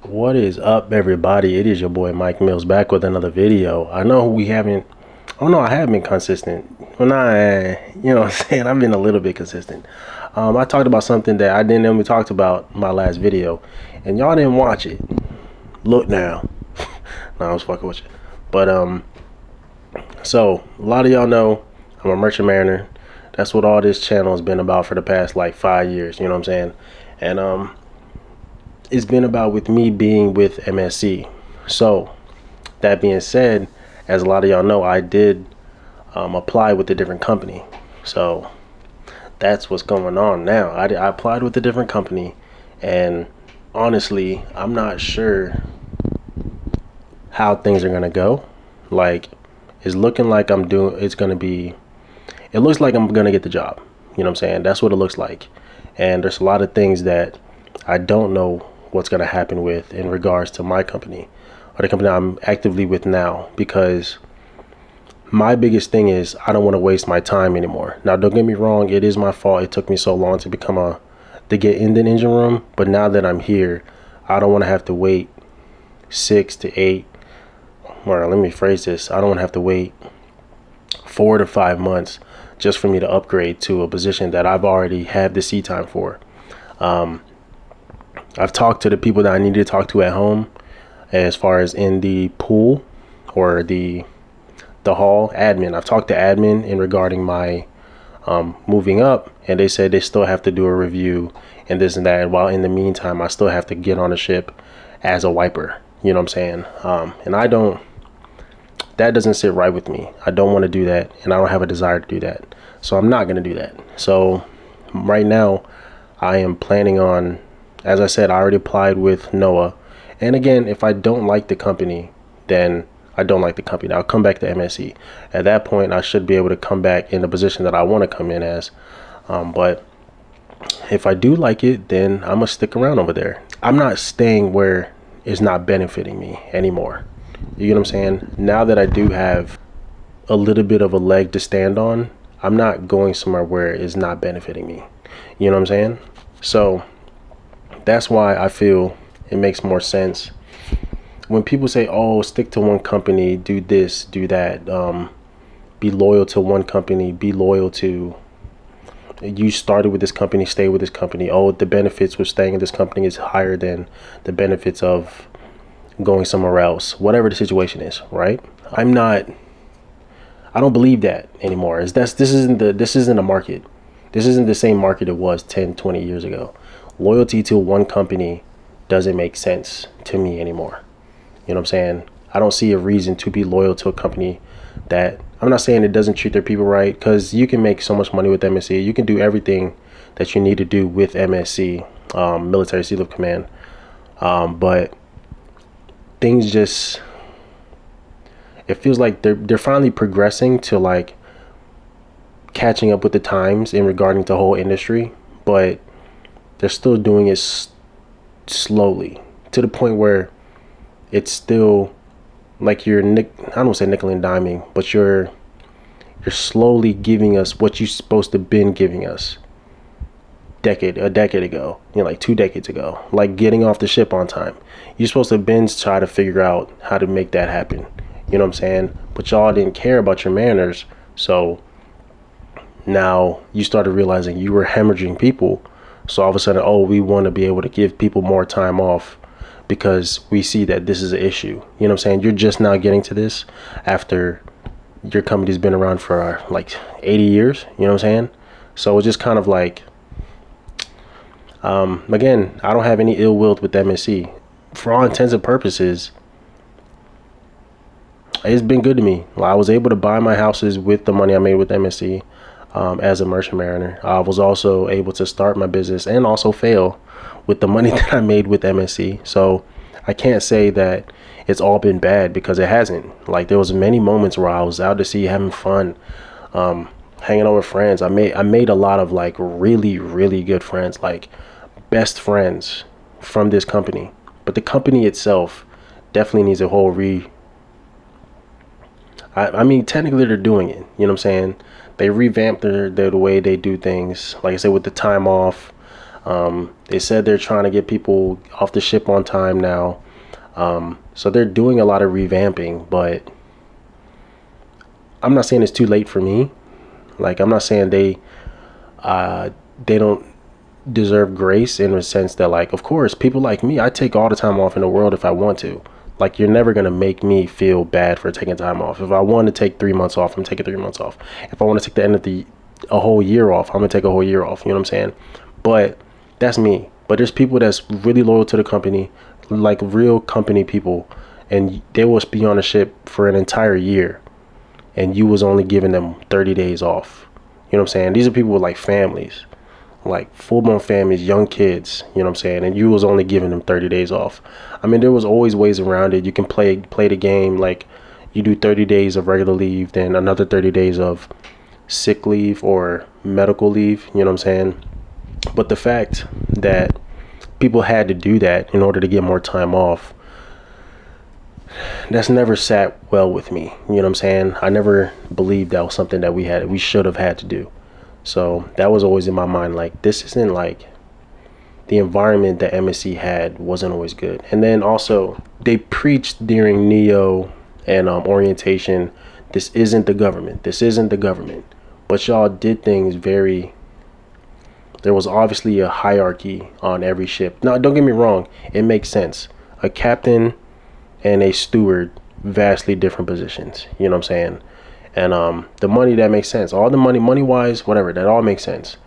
What is up, everybody? It is your boy Mike Mills back with another video. I know we haven't, oh no, I have been consistent. Well, not, you know what I'm saying? I've been a little bit consistent. I talked about something that I didn't even talked about in my last video, and y'all didn't watch it. Look now. No, I was fucking with you. But, so a lot of y'all know I'm a merchant mariner. That's what all this channel has been about for the past like 5 years, you know what I'm saying? And, it's been about with me being with MSC. So that being said, as a lot of y'all know, I did apply with a different company. So that's what's going on now. I applied with a different company, and honestly, I'm not sure how things are gonna go. Like, it's looking like it's gonna be. It looks like I'm gonna get the job. You know what I'm saying? That's what it looks like. And there's a lot of things that I don't know what's going to happen with in regards to my company or the company I'm actively with now, because my biggest thing is I don't want to waste my time anymore. Now, don't get me wrong, it is my fault it took me so long to get in the engine room, but now that I'm here, I don't want to have to wait 6 to 8, or let me phrase this, I don't want to have to wait 4 to 5 months just for me to upgrade to a position that I've already had the seat time for. I've talked to the people that I need to talk to at home, as far as in the pool or the hall admin. I've talked to admin in regarding my moving up, and they said they still have to do a review and this and that. While in the meantime, I still have to get on a ship as a wiper. You know what I'm saying? And I don't. That doesn't sit right with me. I don't want to do that, and I don't have a desire to do that. So I'm not going to do that. So right now, I am planning on, as I said, I already applied with NOAA. And again, if I don't like the company, then I don't like the company. I'll come back to MSC. At that point, I should be able to come back in the position that I want to come in as. But if I do like it, then I'm going to stick around over there. I'm not staying where it's not benefiting me anymore. You get what I'm saying? Now that I do have a little bit of a leg to stand on, I'm not going somewhere where it's not benefiting me. You know what I'm saying? So that's why I feel it makes more sense when people say, oh, stick to one company, do this, do that, be loyal to one company, be loyal to, you started with this company, stay with this company. Oh, the benefits with staying in this company is higher than the benefits of going somewhere else, whatever the situation is, right? I don't believe that anymore. This isn't a market. This isn't the same market it was 10, 20 years ago. Loyalty to one company doesn't make sense to me anymore. You know what I'm saying? I don't see a reason to be loyal to a company that, I'm not saying it doesn't treat their people right, because you can make so much money with MSC. You can do everything that you need to do with MSC, Military Seal of Command. But things just, it feels like they're finally progressing to like catching up with the times in regarding to the whole industry, but they're still doing it slowly to the point where it's still like I don't want to say nickel and diming, but you're slowly giving us what you're supposed to been giving us a decade ago, you know, like 2 decades ago, like getting off the ship on time. You're supposed to have been try to figure out how to make that happen. You know what I'm saying? But y'all didn't care about your manners, so now you started realizing you were hemorrhaging people. So all of a sudden, oh, we want to be able to give people more time off because we see that this is an issue. You know what I'm saying? You're just now getting to this after your company's been around for like 80 years. You know what I'm saying? So it's just kind of like, again, I don't have any ill will with MSC. For all intents and purposes, it's been good to me. I was able to buy my houses with the money I made with MSC. As a merchant mariner, I was also able to start my business and also fail with the money that I made with MSC. So I can't say that it's all been bad, because it hasn't. Like, there was many moments where I was out to sea having fun, hanging out with friends. I made a lot of like really, really good friends, like best friends from this company. But the company itself definitely needs a whole I mean, technically they're doing it. You know what I'm saying? They revamped the way they do things. Like I said, with the time off, They said they're trying to get people off the ship on time now. So they're doing a lot of revamping, but I'm not saying it's too late for me. Like, I'm not saying they don't deserve grace in the sense that, like, of course, people like me, I take all the time off in the world if I want to. Like, you're never gonna make me feel bad for taking time off. If I want to take 3 months off, I'm taking 3 months off. If I want to take the end of a whole year off, I'm gonna take a whole year off. You know what I'm saying? But that's me. But there's people that's really loyal to the company, like real company people, and they will be on a ship for an entire year, and you was only giving them 30 days off. You know what I'm saying? These are people with like families, like full-blown families, young kids, you know what I'm saying? And you was only giving them 30 days off. I mean, there was always ways around it. You can play the game like you do 30 days of regular leave, then another 30 days of sick leave or medical leave, you know what I'm saying? But the fact that people had to do that in order to get more time off, that's never sat well with me. You know what I'm saying? I never believed that was something that we should have had to do. So that was always in my mind, like, this isn't like the environment that MSC had wasn't always good. And then also they preached during Neo and orientation, this isn't the government. This isn't the government. But y'all did things very, there was obviously a hierarchy on every ship. Now, don't get me wrong. It makes sense. A captain and a steward, vastly different positions. You know what I'm saying? And the money, that makes sense. All the money wise, whatever, that all makes sense.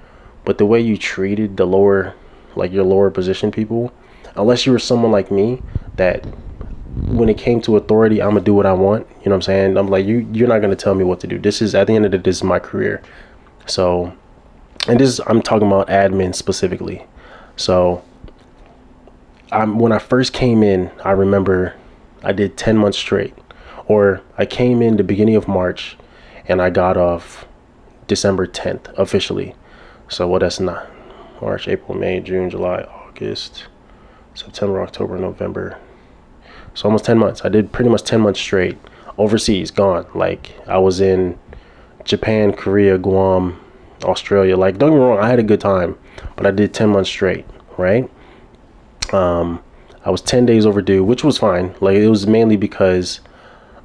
But the way you treated the lower, like your lower position people, unless you were someone like me that when it came to authority, I'm gonna do what I want. You know what I'm saying? I'm like, you're not gonna tell me what to do. This is, at the end of the day, this is my career. So, and this is, I'm talking about admin specifically. So when I first came in, I remember I did 10 months straight. Or I came in the beginning of March and I got off December 10th officially. So what, that's not March, April, May, June, July, August, September, October, November. So almost 10 months. I did pretty much 10 months straight overseas, gone. Like, I was in Japan, Korea, Guam, Australia. Like, don't get me wrong, I had a good time, but I did 10 months straight, right? I was 10 days overdue, which was fine. Like, it was mainly because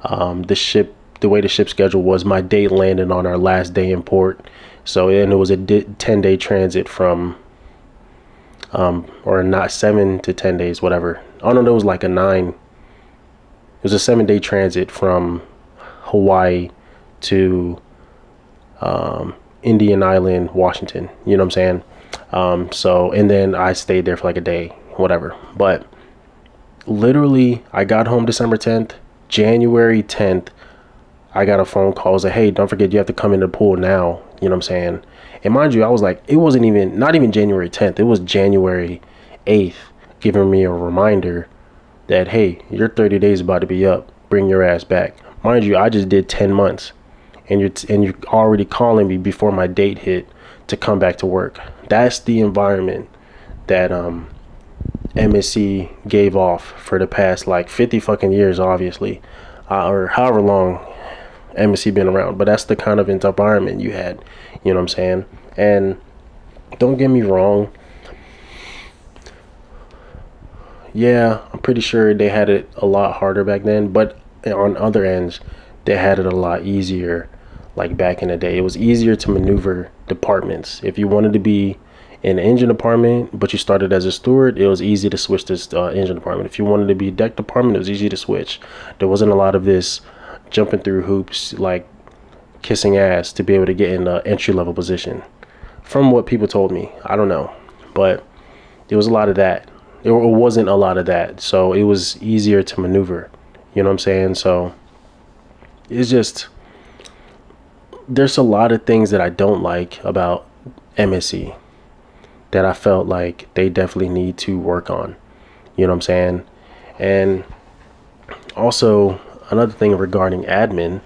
the way the ship schedule was, my date landed on our last day in port. So, and it was a 10-day transit from, or not 7 to 10 days, whatever. Oh no, there was like a 9. It was a 7-day transit from Hawaii to Indian Island, Washington. You know what I'm saying? So, and then I stayed there for like a day, whatever. But literally, I got home December 10th. January 10th, I got a phone call. I was like, hey, don't forget, you have to come in the pool now. You know what I'm saying? And mind you, I was like, it wasn't even, not even January 10th. It was January 8th, giving me a reminder that, hey, your 30 days about to be up. Bring your ass back. Mind you, I just did 10 months. And you're already calling me before my date hit to come back to work. That's the environment that MSC gave off for the past like 50 fucking years, obviously, or however long MSC been around. But that's the kind of environment you had, you know what I'm saying? And don't get me wrong, yeah, I'm pretty sure they had it a lot harder back then, but on other ends, they had it a lot easier. Like back in the day, it was easier to maneuver departments. If you wanted to be in the engine department, but you started as a steward, it was easy to switch to engine department. If you wanted to be deck department, it was easy to switch. There wasn't a lot of this jumping through hoops, like kissing ass to be able to get in an entry level position. From what people told me, I don't know, but there was a lot of that. There wasn't a lot of that, so it was easier to maneuver. You know what I'm saying? So it's just, there's a lot of things that I don't like about MSC that I felt like they definitely need to work on. You know what I'm saying? And also, another thing regarding admin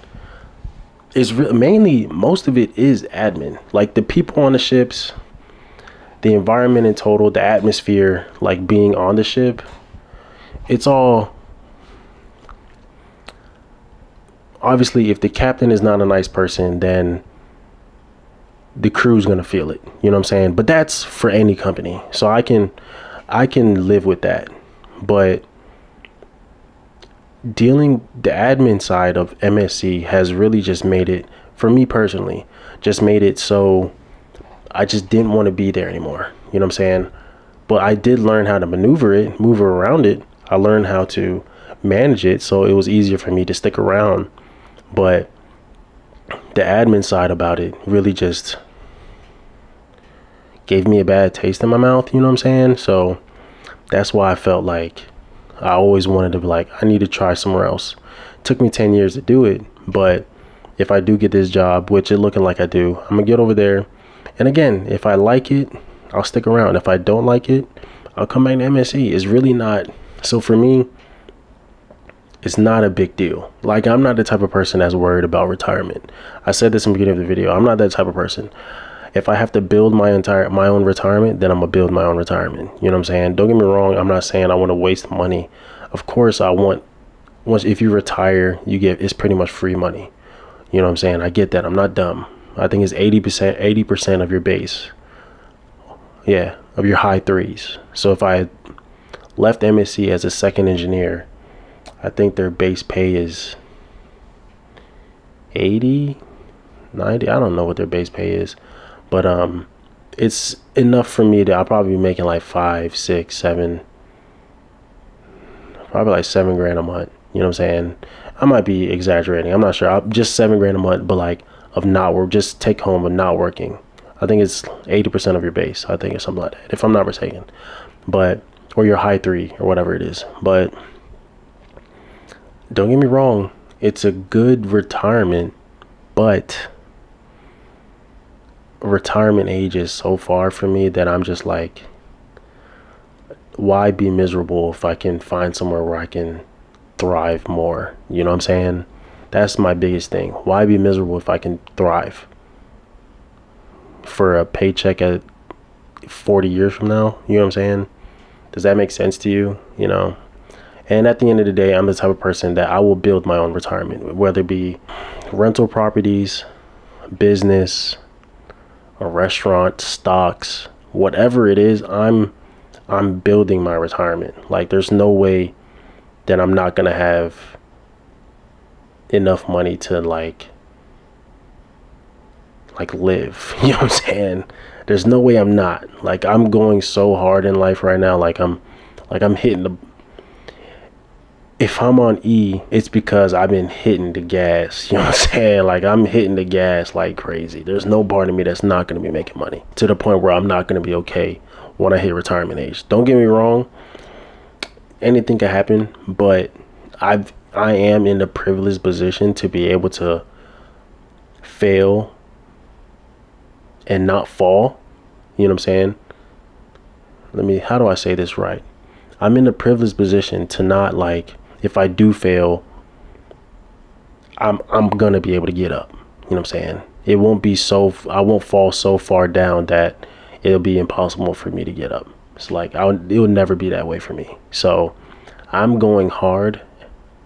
is mainly, most of it is admin. Like the people on the ships, the environment in total, the atmosphere, like being on the ship, it's all, obviously, if the captain is not a nice person, then the crew's gonna feel it. You know what I'm saying? But that's for any company. So I can live with that. But dealing the admin side of MSC has really just made it, for me personally, just made it so I just didn't want to be there anymore. You know what I'm saying? But I did learn how to move around it. I learned how to manage it, so it was easier for me to stick around. But the admin side about it really just gave me a bad taste in my mouth, you know what I'm saying? So that's why I felt like I always wanted to be like, I need to try somewhere else. It took me 10 years to do it, but if I do get this job, which it's looking like I do, I'm gonna get over there. And again, if I like it, I'll stick around. If I don't like it, I'll come back to MSC. It's really not, so for me, it's not a big deal. Like, I'm not the type of person that's worried about retirement. I said this in the beginning of the video. I'm not that type of person. If I have to build my own retirement, then I'm gonna build my own retirement. You know what I'm saying? Don't get me wrong. I'm not saying I want to waste money. Of course, I want, if you retire, it's pretty much free money. You know what I'm saying? I get that. I'm not dumb. I think it's 80% of your base. Yeah, of your high threes. So if I left MSC as a second engineer, I think their base pay is 80, 90. I don't know what their base pay is, but it's enough for me to, I'll probably be making like 5, 6, 7, probably like $7 grand a month. You know what I'm saying? I might be exaggerating. I'm not sure. Just $7 grand a month, but like of not work, just take home of not working. I think it's 80% of your base. I think it's something like that, if I'm not mistaken. But, or your high three or whatever it is. But don't get me wrong, it's a good retirement, but retirement age is so far from me that I'm just like, why be miserable if I can find somewhere where I can thrive more? You know what I'm saying? That's my biggest thing. Why be miserable if I can thrive for a paycheck at 40 years from now? You know what I'm saying? Does that make sense to you? You know? And at the end of the day, I'm the type of person that I will build my own retirement, whether it be rental properties, business, a restaurant, stocks, whatever it is. I'm building my retirement. Like, there's no way that I'm not gonna have enough money to like live. You know what I'm saying? There's no way I'm not. Like, I'm going so hard in life right now. Like I'm hitting the, if I'm on E, it's because I've been hitting the gas. You know what I'm saying? Like, I'm hitting the gas like crazy. There's no part of me that's not going to be making money, to the point where I'm not going to be okay when I hit retirement age. Don't get me wrong, anything can happen, but I am in the privileged position to be able to fail and not fall. You know what I'm saying? How do I say this right? I'm in a privileged position to not, like, if I do fail, I'm gonna be able to get up. You know what I'm saying? It won't be I won't fall so far down that it'll be impossible for me to get up. It's like, it will never be that way for me. So I'm going hard.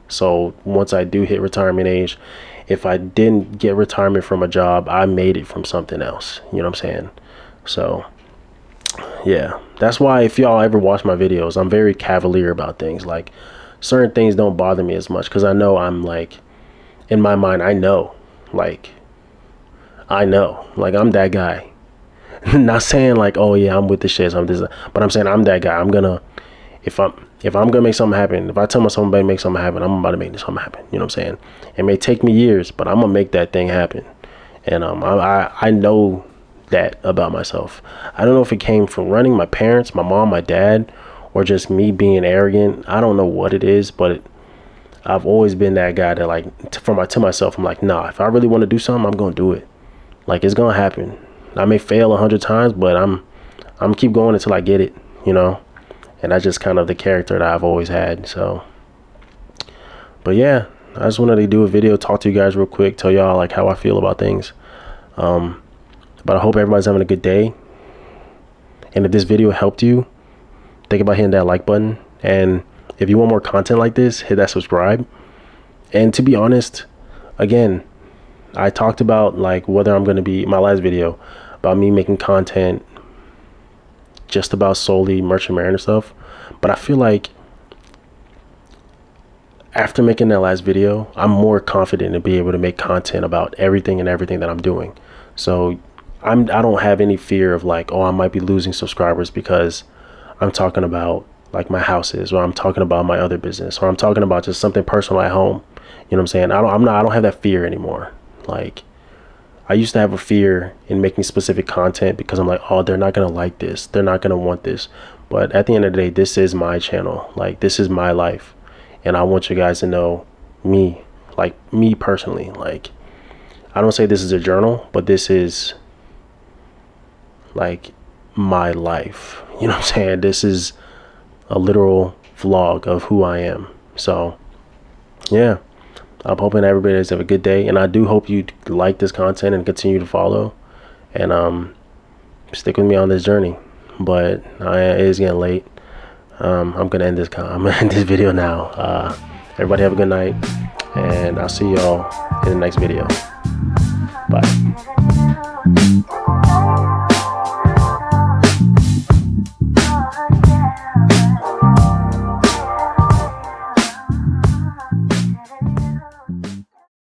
So once I do hit retirement age, if I didn't get retirement from a job, I made it from something else. You know what I'm saying? So yeah, that's why if y'all ever watch my videos, I'm very cavalier about things. Like, certain things don't bother me as much because I know, I'm like, in my mind, I know like I'm that guy. Not saying like, oh yeah, I'm with the shits, I'm this, but I'm saying I'm that guy. I'm gonna, if I'm gonna make something happen, if I tell myself I'm gonna make something happen, I'm about to make something happen. You know what I'm saying? It may take me years, but I'm gonna make that thing happen. And I know that about myself. I don't know if it came from running, my parents, my mom, my dad, or just me being arrogant. I don't know what it is, but I've always been that guy that, like, to myself, I'm like, nah, if I really want to do something, I'm gonna do it. Like, it's gonna happen. I may fail 100 times, but I'm keep going until I get it, you know? And that's just kind of the character that I've always had. So, but yeah, I just wanted to do a video, talk to you guys real quick, tell y'all like how I feel about things. But I hope everybody's having a good day. And if this video helped you, think about hitting that like button. And if you want more content like this, hit that subscribe. And to be honest, again, I talked about like whether I'm going to be my last video about me making content just about solely merchant mariner stuff. But I feel like after making that last video, I'm more confident to be able to make content about everything and everything that I'm doing. So I don't have any fear of like, oh, I might be losing subscribers because I'm talking about like my houses, or I'm talking about my other business, or I'm talking about just something personal at home. You know what I'm saying? I don't have that fear anymore. Like, I used to have a fear in making specific content because I'm like, oh, they're not gonna like this, they're not gonna want this. But at the end of the day, this is my channel. Like, this is my life, and I want you guys to know me, like me personally. Like, I don't say this is a journal, but this is like my life. You know what I'm saying? This is a literal vlog of who I am. So yeah, I'm hoping everybody has a good day, and I do hope you like this content and continue to follow and stick with me on this journey. But it is getting late. I'm gonna end this video now. Everybody have a good night, and I'll see y'all in the next video. Bye.